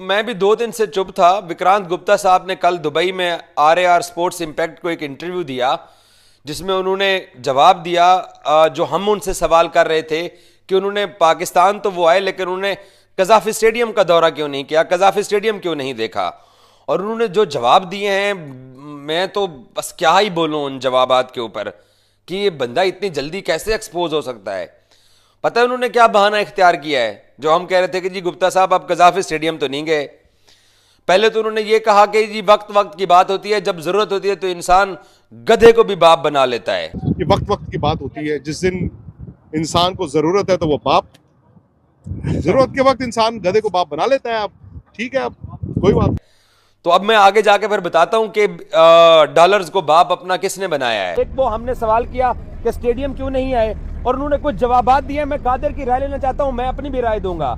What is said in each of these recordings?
मैं भी 2 दिन से चुप था। विक्रांत गुप्ता साहब ने कल दुबई में RAR स्पोर्ट्स इम्पैक्ट को एक इंटरव्यू दिया, जिसमें उन्होंने जवाब दिया जो हम उनसे सवाल कर रहे थे कि उन्होंने पाकिस्तान तो वो आए, लेकिन उन्होंने कज़ाफ़ी स्टेडियम का दौरा क्यों नहीं किया, कज़ाफ़ी स्टेडियम क्यों नहीं देखा। और उन्होंने जो जवाब दिए हैं, मैं तो बस क्या ही बोलूं उन जवाबात के ऊपर कि ये बंदा इतनी जल्दी कैसे एक्सपोज हो सकता है। पता है उन्होंने क्या बहाना इख्तियार किया है? जो हम कह रहे थे कि जी गुप्ता साहब आप कज़ाफ़ी स्टेडियम तो नहीं गए। पहले तो उन्होंने ये कहा कि जी वक्त वक्त की बात होती है, जब जरूरत होती है तो इंसान गधे को भी बाप बना लेता है। ये वक्त वक्त की बात होती है, जिस दिन इंसान को जरूरत है तो वो बाप, जरूरत के वक्त इंसान गधे को बाप बना लेता है। अब ठीक है, अब कोई बात। तो अब मैं आगे जाके फिर बताता हूं कि डॉलर्स को बाप अपना किसने बनाया है। एक वो हमने सवाल किया कि स्टेडियम क्यों नहीं आए, और उन्होंने कुछ जवाबात दिए। मैं कादिर की राय लेना चाहता हूं, मैं अपनी भी राय दूंगा।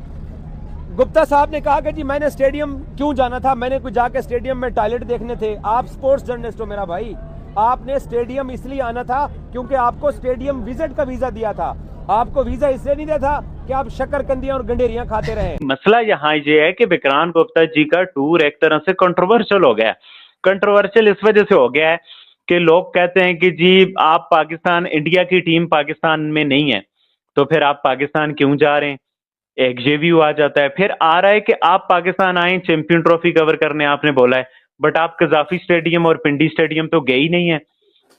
गुप्ता साहब ने कहा कि जी मैंने स्टेडियम क्यों जाना था, मैंने कुछ जाके स्टेडियम में टॉयलेट देखने थे। आप स्पोर्ट्स जर्नलिस्ट हो मेरा भाई, आपने स्टेडियम इसलिए आना था क्योंकि आपको स्टेडियम विजिट का वीजा दिया था। आपको वीजा इसलिए नहीं दिया था कि आप शक्करकंदियां और गंडेरियां खाते रहे। मसला यहाँ ये है कि विक्रांत गुप्ता जी का टूर एक तरह से कंट्रोवर्शियल हो गया है। कंट्रोवर्शियल इस वजह से हो गया है कि लोग कहते हैं कि जी आप पाकिस्तान, इंडिया की टीम पाकिस्तान में नहीं है तो फिर आप पाकिस्तान क्यों जा रहे हैं, एक ये व्यू आ जाता है। फिर आ रहा है कि आप पाकिस्तान आए चैंपियन ट्रॉफी कवर करने, आपने बोला है, बट आप कज़ाफ़ी स्टेडियम और पिंडी स्टेडियम तो गए ही नहीं है।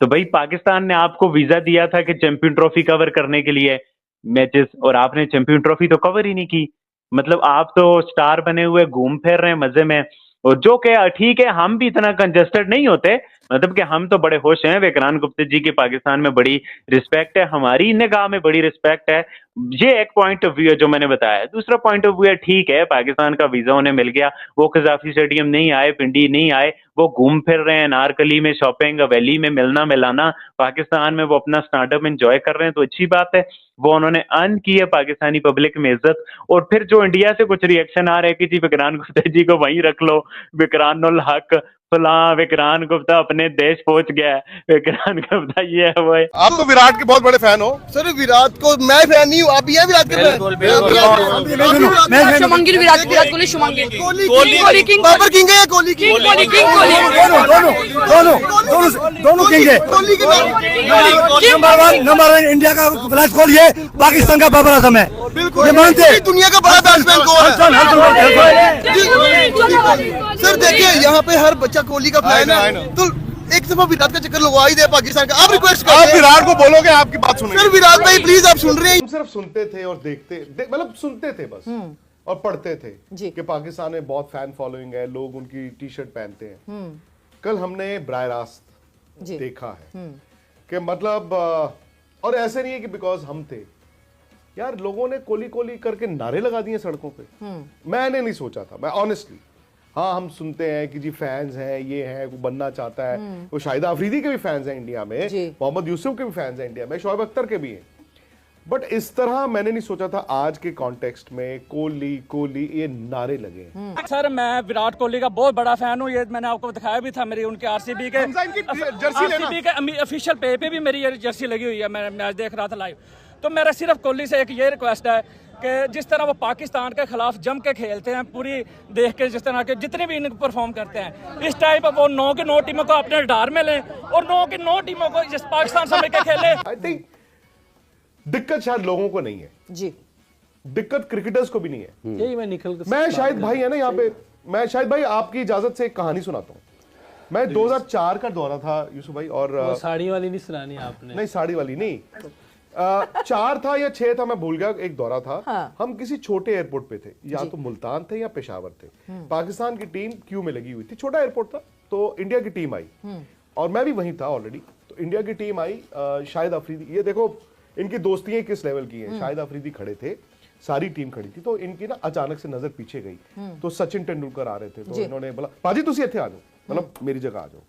तो भाई पाकिस्तान ने आपको वीजा दिया था कि चैंपियन ट्रॉफी कवर करने के लिए मैचेस, और आपने चैंपियन ट्रॉफी तो कवर ही नहीं की। मतलब आप तो स्टार बने हुए घूम फिर रहे हैं मजे में। और जो क्या ठीक है, हम भी इतना कंजस्टेड नहीं होते, मतलब कि हम तो बड़े खुश हैं। विक्रांत गुप्ता जी की पाकिस्तान में बड़ी रिस्पेक्ट है, हमारी निगाह में बड़ी रिस्पेक्ट है। ये एक पॉइंट ऑफ व्यू है जो मैंने बताया। दूसरा पॉइंट ऑफ व्यू है, ठीक है पाकिस्तान का वीजा उन्हें मिल गया, वो कज़ाफ़ी स्टेडियम नहीं आए, पिंडी नहीं आए, वो घूम फिर रहे हैं नारकली में, शॉपिंग वैली में, मिलना मिलाना पाकिस्तान में, वो अपना स्टार्टअप एंजॉय कर रहे हैं, तो अच्छी बात है। वो उन्होंने अर्न की है पाकिस्तानी पब्लिक में इज्जत। और फिर जो इंडिया से कुछ रिएक्शन आ रहे हैं कि जी विक्रांत गुप्ता जी को वहीं रख लो, विक्रांत उल हक फला, विक्रांत गुप्ता अपने देश पहुंच गया है, विक्रांत गुप्ता ये है वो है। आप तो विराट के बहुत बड़े फैन हो। सर विराट को मैं फैन नहीं हूँ, आप ये विराट के fan. Shubman Virat Kohli, Shubman Kohli king, Babar king है, कोहली किंग, कोहली किंग, दोनों किंग है। कोहली की नंबर 1 इंडिया का विराट कोहली है, पाकिस्तान का बाबर आजम है। बिल्कुल मानते दुनिया का बड़ा बैट्समैन कौन है? सर देखिए यहाँ पे हर बच्चा कोहली का फैन है, तो एक दफा विराट का चक्कर लगवा ही दे पाकिस्तान का। आप रिक्वेस्ट करते हैं, आप विराट को बोलोगे, आपकी बात सुनेंगे। सर विराट भाई प्लीज, आप सुन रहे हैं? हम सिर्फ सुनते थे और देखते, मतलब सुनते थे बस और पढ़ते थे कि पाकिस्तान में बहुत फैन फॉलोइंग है, लोग उनकी टी शर्ट पहनते हैं। कल हमने बराह रास्त देखा है कि मतलब, और ऐसे नहीं है कि बिकॉज हम थे यार, लोगों ने कोहली कोहली करके नारे लगा दिए सड़कों पे। मैंने नहीं सोचा था, मैं ऑनेस्टली। हाँ हम सुनते हैं कि जी फैंस हैं, ये है, वो बनना चाहता है, वो शाहिदा अफरीदी के भी फैंस हैं इंडिया में, मोहम्मद यूसुफ के भी फैंस हैं इंडिया में, शोएब अख्तर के भी हैं, बट इस तरह मैंने नहीं सोचा था आज के कॉन्टेक्स्ट में कोहली कोहली ये नारे लगे। सर मैं विराट कोहली का बहुत बड़ा फैन हूँ, ये मैंने आपको दिखाया भी था, मेरी उनके आरसीबी के ऑफिशियल पे भी मेरी ये जर्सी लगी हुई है, मैं मैच देख रहा था लाइव। तो मेरा सिर्फ कोहली से एक ये रिक्वेस्ट है कि जिस तरह वो पाकिस्तान के खिलाफ जम के खेलते हैं, पूरी देख के जिस तरह के जितने भी इनको परफॉर्म करते हैं, इस टाइप वो 9 की 9 टीमों को अपने डार में लें और 9 की 9 टीमों को जिस पाकिस्तान से मिलकर खेले। आई थिंक दिक्कत शायद लोगों को नहीं है जी, दिक्कत क्रिकेटर्स को भी नहीं है। यही मैं शायद भाई है ना यहाँ पे, मैं शायद भाई आपकी इजाजत से एक कहानी सुनाता हूँ। मैं 2004 का दौरा था यूसुफ भाई, और साड़ी वाली नहीं सुनानी आपने? नहीं साड़ी वाली नहीं, 4 था या 6 था, मैं भूल गया, एक दौरा था। हम किसी छोटे एयरपोर्ट पे थे, या तो मुल्तान थे या पेशावर थे। पाकिस्तान की टीम क्यू में लगी हुई थी, छोटा एयरपोर्ट था, तो इंडिया की टीम आई और मैं भी वहीं था ऑलरेडी। तो इंडिया की टीम आई, शाहिद अफरीदी, ये देखो इनकी दोस्तियां किस लेवल की हैं। शाहिद अफरीदी खड़े थे, सारी टीम खड़ी थी, तो इनकी ना अचानक से नजर पीछे गई, तो सचिन तेंदुलकर आ रहे थे, तो इन्होंने बोला पाजी तुसी इत्थे आ जाओ, मतलब मेरी जगह आ जाओ।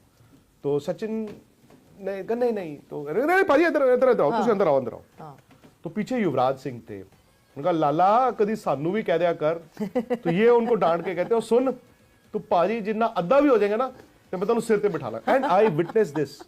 तो सचिन ने कहा नहीं नहीं, तो नहीं पाजी इधर इधर आओ, तुसी अंदर आओ, अंदर आओ। तो पीछे युवराज सिंह थे, उनका लाला कदी सानू भी कह दिया कर। तो ये उनको डांट के कहते हो, सुन तू पाजी जिन्ना अद्धा भी हो जाएगा ना तो मैं तेनू सिर पे बिठा ला। And I witness this.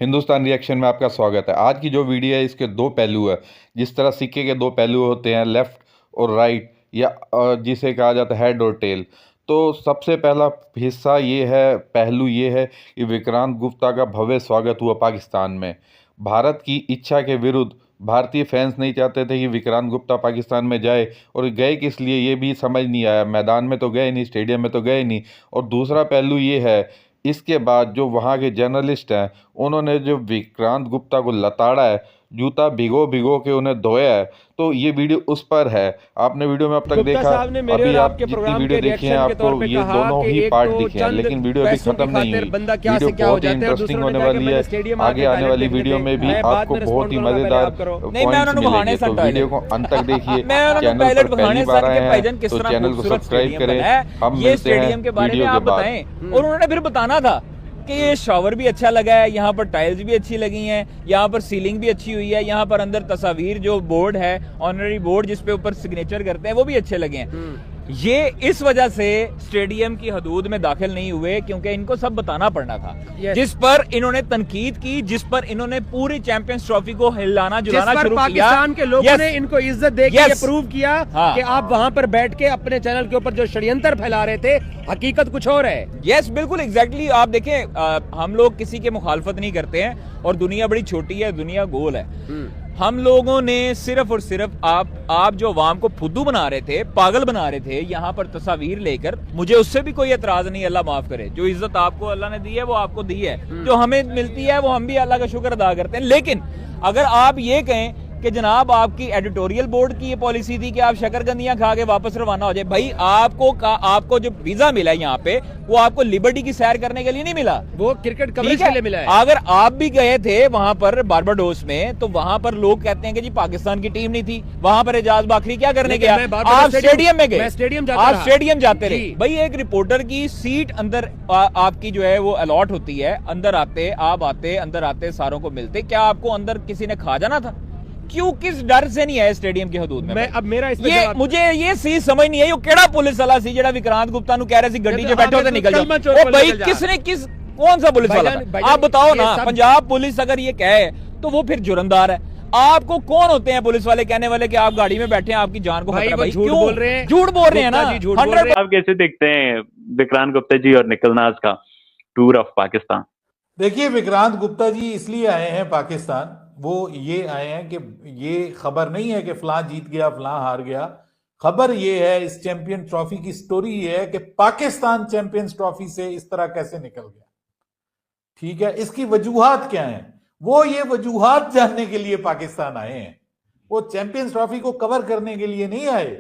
Hindustan reaction में आपका स्वागत है। आज की जो वीडियो है इसके 2 पहलू है। जिस तरह सिक्के के 2 पहलू होते हैं, लेफ्ट और राइट, या जिसे कहा जाता है हेड और टेल, तो सबसे पहला हिस्सा ये है, पहलू ये है कि विक्रांत गुप्ता का भव्य स्वागत हुआ पाकिस्तान में। भारत की इच्छा के विरुद्ध भारतीय फैंस नहीं चाहते थे कि विक्रांत गुप्ता पाकिस्तान में जाए, और गए किस लिए ये भी समझ नहीं आया। मैदान में तो गए नहीं, स्टेडियम में तो गए नहीं। और दूसरा पहलू ये है, इसके बाद जो वहाँ के जर्नलिस्ट हैं उन्होंने जो विक्रांत गुप्ता को लताड़ा है, जूता भिगो भिगो के उन्हें धोया है, तो ये वीडियो उस पर है। आपने वीडियो में अब तक देखा, अभी आप जितनी वीडियो देखी है आपको ये दोनों ही पार्ट दिखे हैं, लेकिन वीडियो अभी खत्म नहीं हुई। वीडियो बहुत ही इंटरेस्टिंग होने वाली है। आगे आने वाली वीडियो में भी आपको बहुत ही मजेदार पॉइंट्स मिलेंगे, तो वीडियो को अंत तक देखिए। चैनल पर पहली बार आए हैं तो चैनल को सब्सक्राइब करें। हम मिलते हैं वीडियो के बाद। और उन्होंने फिर बताना था कि ये शॉवर भी अच्छा लगा है, यहाँ पर टाइल्स भी अच्छी लगी हैं, यहाँ पर सीलिंग भी अच्छी हुई है, यहाँ पर अंदर तस्वीर जो बोर्ड है, ऑनररी बोर्ड जिसपे ऊपर सिग्नेचर करते हैं, वो भी अच्छे लगे हैं। ये इस वजह से स्टेडियम की हदूद में दाखिल नहीं हुए क्योंकि इनको सब बताना पड़ना था, जिस पर इन्होंने तनकीद की, जिस पर इन्होंने पूरी चैंपियंस ट्रॉफी को हिलाना जुलाना शुरू किया। पाकिस्तान के लोगों ने इनको इज्जत देकर प्रूव किया कि आप वहां पर बैठ के अपने चैनल के ऊपर जो षड्यंत्र फैला रहे थे, हकीकत कुछ और है। यस, बिल्कुल एग्जैक्टली। आप देखें, हम लोग किसी के मुखालफत नहीं करते हैं और दुनिया बड़ी छोटी है, दुनिया गोल है। हम लोगों ने सिर्फ और सिर्फ आप जो अवाम को फुद्दू बना रहे थे, पागल बना रहे थे यहाँ पर तस्वीर लेकर, मुझे उससे भी कोई एतराज नहीं, अल्लाह माफ करे। जो इज्जत आपको अल्लाह ने दी है वो आपको दी है, जो हमें मिलती है वो हम भी अल्लाह का शुक्र अदा करते हैं। लेकिन अगर आप ये कहें कि जनाब आपकी एडिटोरियल बोर्ड की ये पॉलिसी थी कि आप शकरकंदियां खा के वापस रवाना हो जाए, भाई आपको जो वीजा मिला है यहाँ पे, वो आपको लिबर्टी की सैर करने के लिए नहीं मिला, वो क्रिकेट कवरेज के लिए मिला है। अगर आप भी गए थे वहां पर बारबाडोस में, तो वहां पर लोग कहते हैं कि जी पाकिस्तान की टीम नहीं थी, वहां पर एजाज बाखरी क्या करने गया? आप स्टेडियम में गए, आप स्टेडियम जाते रहे। भाई एक रिपोर्टर की सीट अंदर आपकी जो है वो अलॉट होती है, अंदर आते आप आते, अंदर आते सारों को मिलते। क्या आपको अंदर किसी ने खा जाना था? क्यों, किस डर से नहीं है स्टेडियम की हदूद में? अब मेरा मुझे ये चीज समझ नहीं है, ये केड़ा पुलिस वाला सी जेड़ा विक्रांत गुप्ता नु कह रहे सी गड्डी च बैठो ते निकल जाओ। ओ भाई कौन सा पुलिस वाला था? आप बताओ ना। पंजाब पुलिस अगर ये कहे तो वो फिर जुर्मदार है। आपको कौन होते हैं पुलिस वाले कहने वाले कि आप गाड़ी में बैठे हैं, आपकी जान को खतरा? भाई झूठ बोल रहे हैं, झूठ बोल रहे हैं ना। आप कैसे देखते हैं विक्रांत गुप्ता जी और निखिल नाज का टूर ऑफ पाकिस्तान? देखिए, विक्रांत गुप्ता जी इसलिए आए हैं पाकिस्तान, वो ये आए हैं कि ये खबर नहीं है कि फलां जीत गया फलां हार गया। खबर ये है, इस चैंपियन ट्रॉफी की स्टोरी ये है कि पाकिस्तान चैंपियंस ट्रॉफी से इस तरह कैसे निकल गया। ठीक है, इसकी वजूहात क्या हैं? वो ये वजूहात जानने के लिए पाकिस्तान आए हैं, वो चैंपियंस ट्रॉफी को कवर करने के लिए नहीं आए।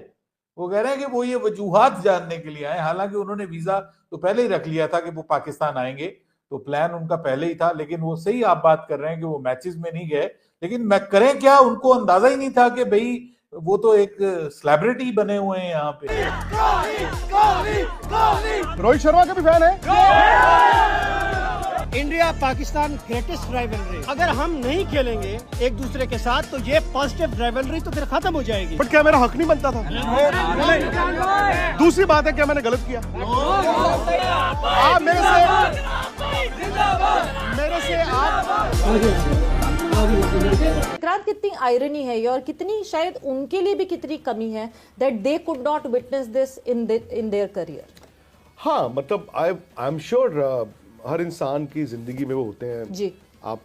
वो कह रहे हैं कि वो ये वजूहात जानने के लिए आए। हालांकि उन्होंने वीजा तो पहले ही रख लिया था कि वो पाकिस्तान आएंगे, तो प्लान उनका पहले ही था। लेकिन वो सही आप बात कर रहे हैं कि वो मैचेस में नहीं गए, लेकिन मैं करें क्या, उनको अंदाजा ही नहीं था कि भाई वो तो एक सेलिब्रिटी बने हुए हैं यहाँ पे। रोहित शर्मा का भी फैन है। इंडिया पाकिस्तान ग्रेटेस्ट राइवलरी, अगर हम नहीं खेलेंगे एक दूसरे के साथ तो ये पॉजिटिव राइवलरी तो फिर खत्म हो जाएगी। बट क्या मेरा हक नहीं बनता था? दूसरी बात है, क्या मैंने गलत किया? आप मेरे से विक्रांत, कितनी आयरनी है ये, और कितनी शायद उनके लिए भी कितनी कमी है that they could not witness this in their career. हाँ, मतलब आई एम श्योर हर इंसान की जिंदगी में वो होते हैं जी, आप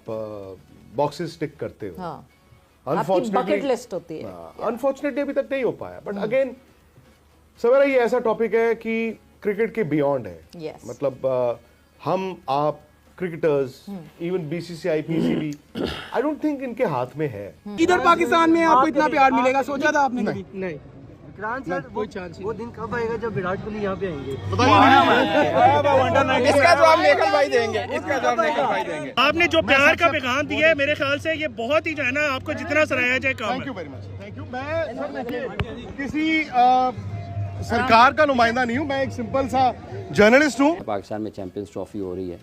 बॉक्सेस टिक करते हो। हाँ, आपकी बकेट लिस्ट होती है। अनफॉर्चुनेटली अभी तक नहीं हो पाया, बट अगेन सवेरा ये ऐसा टॉपिक है कि क्रिकेट के बियॉन्ड है। मतलब हम आप cricketers, even BCCI, PCB, I don't think इनके हाथ में है। इधर पाकिस्तान में आपको इतना प्यार मिलेगा, सोचा था आपने कभी? नहीं। विक्रांत सर, कोई चांस नहीं। वो दिन कब आएगा जब विराट कोहली यहाँ पे आएंगे? इसका जवाब निखिल भाई देंगे, इसका जवाब निखिल भाई देंगे। आपने जो प्यार का पैगाम दिया है, मेरे ख्याल से ये बहुत ही जो है ना, आपको जितना सराहा जाए काम। Thank you very much. Thank you. मैं किसी सरकार का नुमाइंदा नहीं हूँ, मैं एक सिंपल सा जर्नलिस्ट हूँ। पाकिस्तान में चैंपियंस ट्रॉफी हो रही है,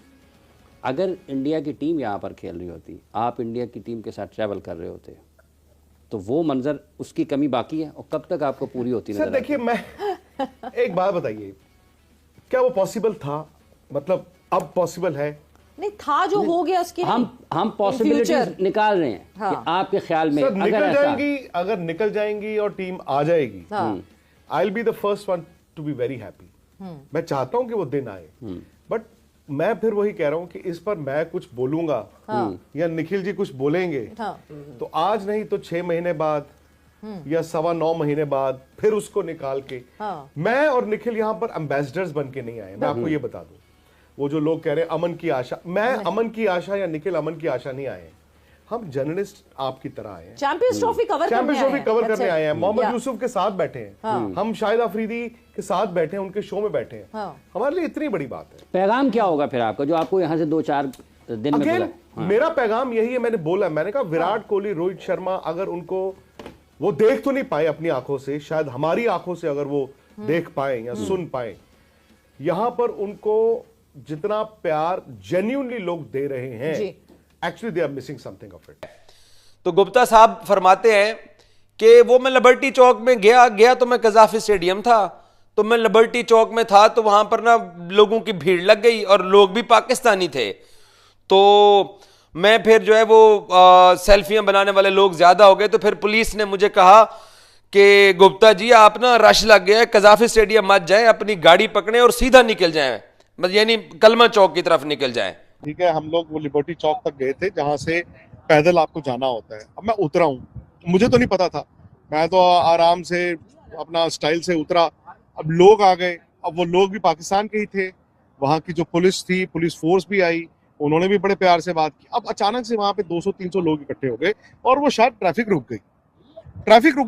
अगर इंडिया की टीम यहाँ पर खेल रही होती, आप इंडिया की टीम के साथ ट्रैवल कर रहे होते, तो वो मंजर, उसकी कमी बाकी है और कब तक आपको पूरी होती नजर? सर देखिए, मैं एक बात बताइए, क्या वो पॉसिबल था? मतलब अब पॉसिबल है? नहीं था, जो हो गया उसकी हम पॉसिबिलिटीज निकाल रहे हैं। हाँ। कि आपके ख्याल में अगर निकल जाएंगी और टीम आ जाएगी, I will be the first one to be very happy. मैं चाहता हूं कि वो दिन आए, बट मैं फिर वही कह रहा हूं कि इस पर मैं कुछ बोलूंगा या निखिल जी कुछ बोलेंगे तो आज नहीं तो 6 महीने बाद या 9.25 महीने बाद फिर उसको निकाल के मैं और निखिल यहां पर एम्बेसडर्स बन के नहीं आए। मैं आपको ये बता दूं, वो जो लोग कह रहे हैं अमन की आशा, मैं अमन की आशा या निखिल अमन की आशा नहीं आए। हम जर्नलिस्ट आपकी तरह आए हैं, चैंपियंस ट्रॉफी कवर करने आए हैं, मोहम्मद यूसुफ के साथ बैठे हैं, हम शाहिद अफरीदी के साथ बैठे हैं, उनके शो में बैठे हैं, हमारे लिए इतनी बड़ी बात है। पैगाम क्या होगा फिर आपका जो आपको यहाँ से 2-4 दिन में बोला? मेरा पैगाम यही है, मैंने बोला, मैंने कहा विराट कोहली, रोहित शर्मा अगर उनको वो देख तो नहीं पाए अपनी आंखों से, शायद हमारी आंखों से अगर वो देख पाए या सुन पाए, यहां पर उनको जितना प्यार जेन्युइनली लोग दे रहे हैं, actually they are missing something of it. तो गुप्ता साहब फरमाते हैं कि वो मैं लिबर्टी चौक में गया तो मैं कजाफी स्टेडियम था, तो मैं लिबर्टी चौक में था तो वहां पर ना लोगों की भीड़ लग गई और लोग भी पाकिस्तानी थे, तो मैं फिर जो है वो सेल्फियां बनाने वाले लोग ज्यादा हो गए, तो फिर पुलिस ने मुझे कहा कि गुप्ता जी आप ना रश लग गया है, कजाफी स्टेडियम मत जाएं, अपनी गाड़ी पकड़ें और सीधा निकल जाएं, यानी कलमा चौक की तरफ निकल जाएं। ठीक है, हम लोग वो लिबर्टी चौक तक गए थे जहां से पैदल आपको जाना होता है। अब मैं उतरा हूँ, मुझे तो नहीं पता था, मैं तो आराम से अपना स्टाइल से उतरा। अब लोग आ गए, अब वो लोग भी पाकिस्तान के ही थे, वहाँ की जो पुलिस थी, पुलिस फोर्स भी आई, उन्होंने भी बड़े प्यार से बात की। अब अचानक से वहां पे 200-300 लोग इकट्ठे हो गए और वो शायद ट्रैफिक रुक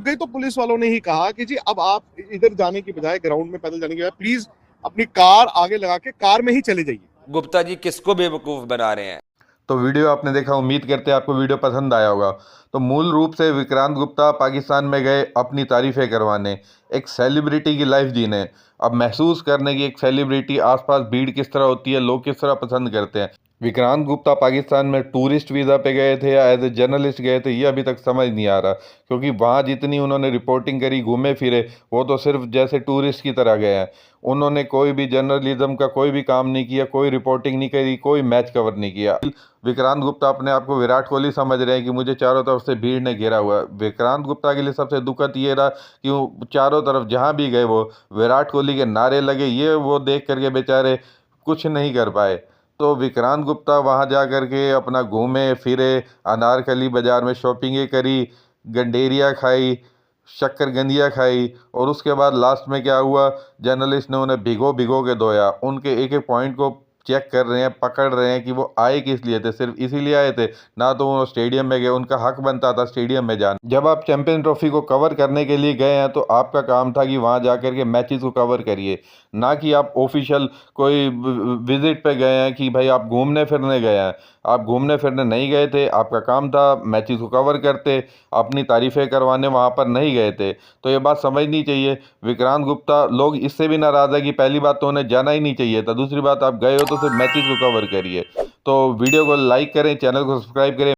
गई तो पुलिस वालों ने ही कहा कि जी अब आप इधर जाने की बजाय, ग्राउंड में पैदल जाने की बजाय प्लीज अपनी कार आगे लगा के कार में ही चले जाइए। गुप्ता जी किसको बेवकूफ बना रहे हैं? तो वीडियो आपने देखा, उम्मीद करते हैं आपको वीडियो पसंद आया होगा। तो मूल रूप से विक्रांत गुप्ता पाकिस्तान में गए अपनी तारीफ़ें करवाने, एक सेलिब्रिटी की लाइफ जीने, अब महसूस करने की एक सेलिब्रिटी आसपास भीड़ किस तरह होती है, लोग किस तरह पसंद करते हैं। विक्रांत गुप्ता पाकिस्तान में टूरिस्ट वीज़ा पे गए थे या एज ए जर्नलिस्ट गए थे, ये अभी तक समझ नहीं आ रहा, क्योंकि वहाँ जितनी उन्होंने रिपोर्टिंग करी, घूमे फिरे, वो तो सिर्फ जैसे टूरिस्ट की तरह गए हैं। उन्होंने कोई भी जर्नलिज्म का कोई भी काम नहीं किया, कोई रिपोर्टिंग नहीं करी, कोई मैच कवर नहीं किया। विक्रांत गुप्ता अपने आप को विराट कोहली समझ रहे हैं कि मुझे चारों तरफ से भीड़ ने घेरा हुआ है। विक्रांत गुप्ता के लिए सबसे दुखद ये रहा कि वो चारों तरफ जहाँ भी गए वो विराट कोहली के नारे लगे, ये वो देख करके बेचारे कुछ नहीं कर पाए। तो विक्रांत गुप्ता वहाँ जा कर के अपना घूमे फिरे, अनारकली बाज़ार में शॉपिंगें करी, गंडेरिया खाई, शक्करगंदिया खाई, और उसके बाद लास्ट में क्या हुआ, जर्नलिस्ट ने उन्हें भिगो के धोया। उनके एक एक पॉइंट को चेक कर रहे हैं, पकड़ रहे हैं कि वो आए किस लिए थे, सिर्फ इसीलिए आए थे, ना तो वो स्टेडियम में गए, उनका हक बनता था स्टेडियम में जाना। जब आप चैंपियंस ट्रॉफी को कवर करने के लिए गए हैं तो आपका काम था कि वहाँ जा कर के मैचेस को कवर करिए, ना कि आप ऑफिशियल कोई विजिट पे गए हैं कि भाई आप घूमने फिरने गए हैं। आप घूमने फिरने नहीं गए थे, आपका काम था मैचेस को कवर करते, अपनी तारीफ़ें करवाने वहाँ पर नहीं गए थे। तो ये बात समझनी चाहिए। विक्रांत गुप्ता, लोग इससे भी नाराज़ है कि पहली बात तो उन्हें जाना ही नहीं चाहिए था, दूसरी बात आप गए हो तो सिर्फ मैचेस को कवर करिए। तो वीडियो को लाइक करें, चैनल को सब्सक्राइब करें।